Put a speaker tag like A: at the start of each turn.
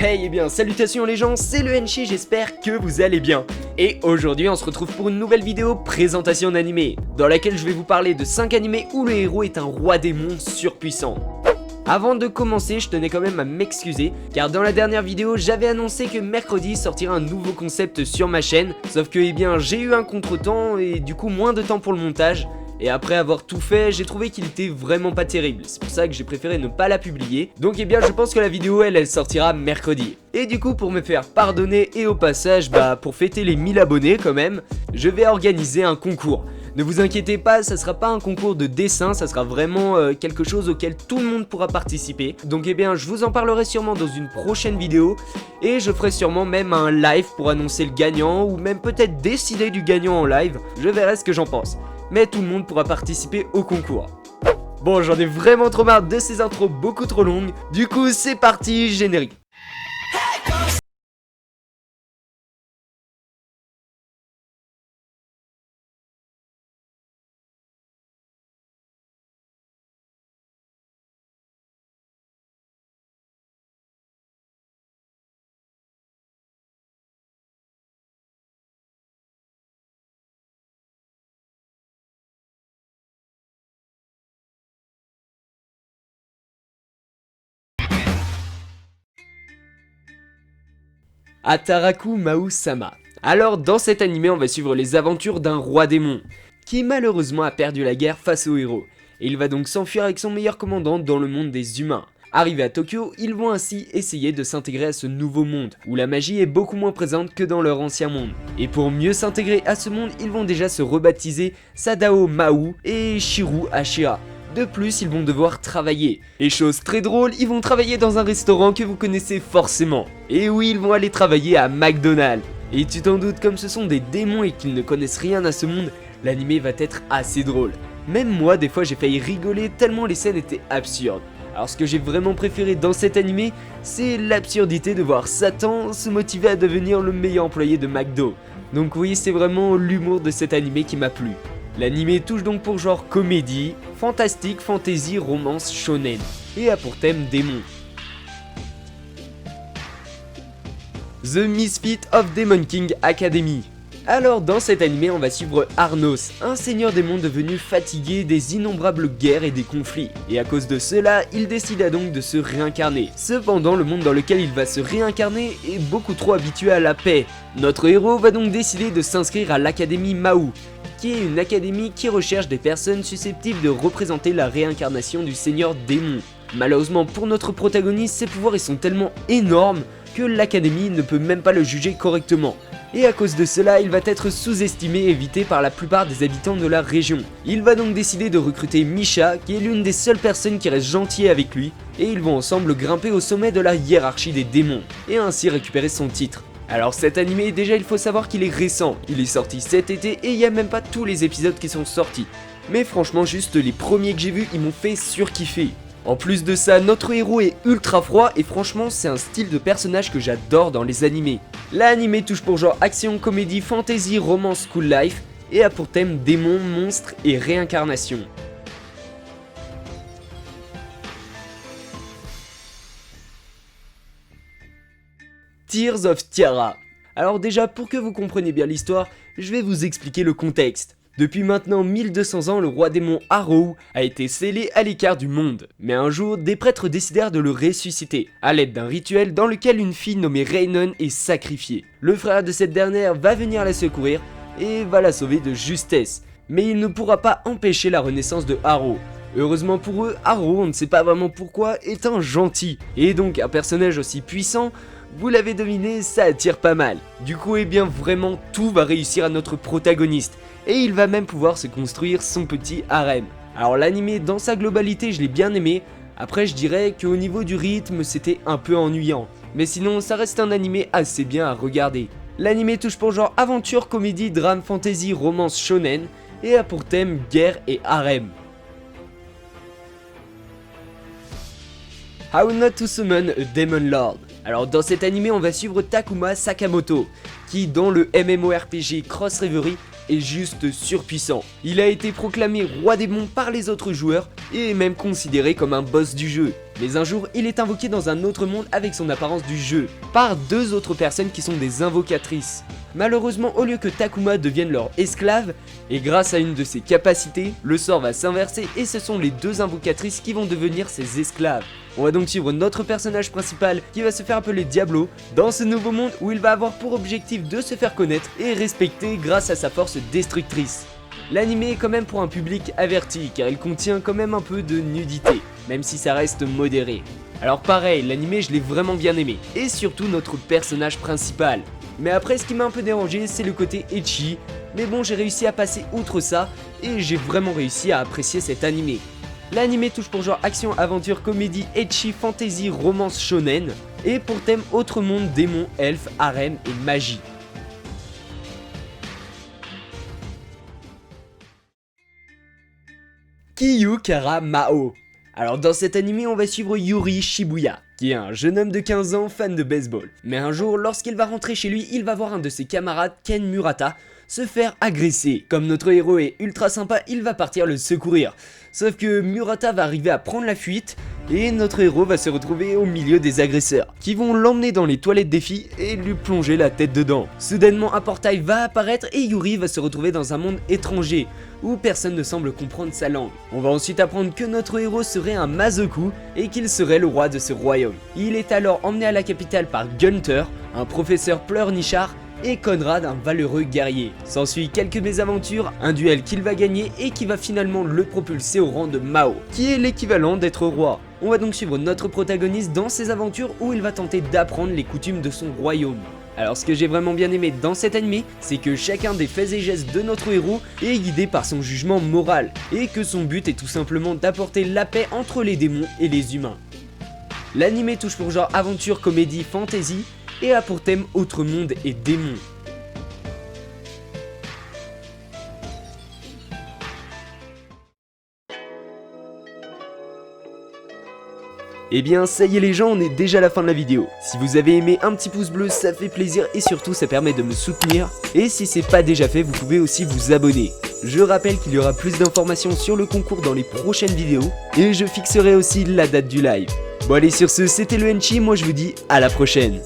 A: Hey, bien salutations les gens, c'est le Henshi, j'espère que vous allez bien. Et aujourd'hui on se retrouve pour une nouvelle vidéo présentation d'animé, dans laquelle je vais vous parler de 5 animés où le héros est un roi démon surpuissant. Avant de commencer, je tenais quand même à m'excuser, car dans la dernière vidéo, j'avais annoncé que mercredi sortirait un nouveau concept sur ma chaîne, sauf que j'ai eu un contretemps et du coup moins de temps pour le montage. Et après avoir tout fait, j'ai trouvé qu'il était vraiment pas terrible. C'est pour ça que j'ai préféré ne pas la publier. Donc je pense que la vidéo elle sortira mercredi. Et du coup pour me faire pardonner et au passage, pour fêter les 1000 abonnés quand même, je vais organiser un concours. Ne vous inquiétez pas, ça sera pas un concours de dessin, ça sera vraiment quelque chose auquel tout le monde pourra participer. Donc je vous en parlerai sûrement dans une prochaine vidéo. Et je ferai sûrement même un live pour annoncer le gagnant, ou même peut-être décider du gagnant en live. Je verrai ce que j'en pense. Mais tout le monde pourra participer au concours. Bon, j'en ai vraiment trop marre de ces intros beaucoup trop longues. Du coup, c'est parti, générique. Ataraku Mau-sama. Alors dans cet animé on va suivre les aventures d'un roi démon qui malheureusement a perdu la guerre face aux héros, et il va donc s'enfuir avec son meilleur commandant dans le monde des humains. Arrivés à Tokyo, ils vont ainsi essayer de s'intégrer à ce nouveau monde, où la magie est beaucoup moins présente que dans leur ancien monde. Et pour mieux s'intégrer à ce monde, ils vont déjà se rebaptiser Sadao Mau et Shiru Ashira. De plus, ils vont devoir travailler. Et chose très drôle, ils vont travailler dans un restaurant que vous connaissez forcément. Et oui, ils vont aller travailler à McDonald's. Et tu t'en doutes, comme ce sont des démons et qu'ils ne connaissent rien à ce monde, l'animé va être assez drôle. Même moi, des fois, j'ai failli rigoler tellement les scènes étaient absurdes. Alors ce que j'ai vraiment préféré dans cet animé, c'est l'absurdité de voir Satan se motiver à devenir le meilleur employé de McDo. Donc oui, c'est vraiment l'humour de cet animé qui m'a plu. L'animé touche donc pour genre comédie, fantastique, fantasy, romance, shonen, et a pour thème démon. The Misfit of Demon King Academy. Alors dans cet animé on va suivre Arnos, un seigneur démon devenu fatigué des innombrables guerres et des conflits, et à cause de cela il décida donc de se réincarner. Cependant le monde dans lequel il va se réincarner est beaucoup trop habitué à la paix. Notre héros va donc décider de s'inscrire à l'Académie Mau, qui est une académie qui recherche des personnes susceptibles de représenter la réincarnation du seigneur démon. Malheureusement pour notre protagoniste, ses pouvoirs ils sont tellement énormes que l'académie ne peut même pas le juger correctement. Et à cause de cela, il va être sous-estimé et évité par la plupart des habitants de la région. Il va donc décider de recruter Misha, qui est l'une des seules personnes qui reste gentille avec lui, et ils vont ensemble grimper au sommet de la hiérarchie des démons, et ainsi récupérer son titre. Alors cet animé, déjà il faut savoir qu'il est récent, il est sorti cet été et il n'y a même pas tous les épisodes qui sont sortis. Mais franchement juste les premiers que j'ai vus, ils m'ont fait surkiffer. En plus de ça, notre héros est ultra froid et franchement c'est un style de personnage que j'adore dans les animés. L'animé touche pour genre action, comédie, fantasy, romance, school life et a pour thème démons, monstres et réincarnation. Tears of Tiara. Alors déjà, pour que vous compreniez bien l'histoire, je vais vous expliquer le contexte. Depuis maintenant 1200 ans, le roi démon Harrow a été scellé à l'écart du monde. Mais un jour, des prêtres décidèrent de le ressusciter, à l'aide d'un rituel dans lequel une fille nommée Rainon est sacrifiée. Le frère de cette dernière va venir la secourir et va la sauver de justesse. Mais il ne pourra pas empêcher la renaissance de Harrow. Heureusement pour eux, Harrow, on ne sait pas vraiment pourquoi, est un gentil. Et donc un personnage aussi puissant, vous l'avez deviné, ça attire pas mal. Du coup, vraiment tout va réussir à notre protagoniste. Et il va même pouvoir se construire son petit harem. Alors l'animé dans sa globalité, je l'ai bien aimé. Après je dirais qu'au niveau du rythme, c'était un peu ennuyant. Mais sinon, ça reste un animé assez bien à regarder. L'animé touche pour genre aventure, comédie, drame, fantasy, romance, shonen, et a pour thème guerre et harem. How Not to Summon a Demon Lord. Alors dans cet animé on va suivre Takuma Sakamoto, qui dans le MMORPG Cross Reverie est juste surpuissant. Il a été proclamé roi démon par les autres joueurs et est même considéré comme un boss du jeu. Mais un jour, il est invoqué dans un autre monde avec son apparence du jeu, par deux autres personnes qui sont des invocatrices. Malheureusement, au lieu que Takuma devienne leur esclave, et grâce à une de ses capacités, le sort va s'inverser et ce sont les deux invocatrices qui vont devenir ses esclaves. On va donc suivre notre personnage principal qui va se faire appeler Diablo dans ce nouveau monde où il va avoir pour objectif de se faire connaître et respecter grâce à sa force destructrice. L'anime est quand même pour un public averti car il contient quand même un peu de nudité, même si ça reste modéré. Alors pareil, l'anime je l'ai vraiment bien aimé, et surtout notre personnage principal. Mais après ce qui m'a un peu dérangé c'est le côté ecchi, mais bon j'ai réussi à passer outre ça et j'ai vraiment réussi à apprécier cet anime. L'anime touche pour genre action, aventure, comédie, ecchi, fantasy, romance shonen, et pour thème autre monde, démons, elfes, harem et magie. Kiyu Kara Mao. Alors dans cet anime on va suivre Yuri Shibuya, qui est un jeune homme de 15 ans fan de baseball. Mais un jour lorsqu'il va rentrer chez lui, il va voir un de ses camarades, Ken Murata, se faire agresser. Comme notre héros est ultra sympa, il va partir le secourir. Sauf que Murata va arriver à prendre la fuite et notre héros va se retrouver au milieu des agresseurs qui vont l'emmener dans les toilettes des filles et lui plonger la tête dedans. Soudainement un portail va apparaître et Yuri va se retrouver dans un monde étranger où personne ne semble comprendre sa langue. On va ensuite apprendre que notre héros serait un Mazoku et qu'il serait le roi de ce royaume. Il est alors emmené à la capitale par Gunter, un professeur pleurnichard, et Conrad, un valeureux guerrier. S'ensuit quelques mésaventures, un duel qu'il va gagner et qui va finalement le propulser au rang de Mao, qui est l'équivalent d'être roi. On va donc suivre notre protagoniste dans ses aventures où il va tenter d'apprendre les coutumes de son royaume. Alors ce que j'ai vraiment bien aimé dans cet anime, c'est que chacun des faits et gestes de notre héros est guidé par son jugement moral, et que son but est tout simplement d'apporter la paix entre les démons et les humains. L'anime touche pour genre aventure, comédie, fantasy, et a pour thème autre monde et démons. Et bien ça y est les gens, on est déjà à la fin de la vidéo. Si vous avez aimé, un petit pouce bleu ça fait plaisir et surtout ça permet de me soutenir. Et si c'est pas déjà fait, vous pouvez aussi vous abonner. Je rappelle qu'il y aura plus d'informations sur le concours dans les prochaines vidéos et je fixerai aussi la date du live. Bon allez sur ce, c'était le Henchi, moi je vous dis à la prochaine.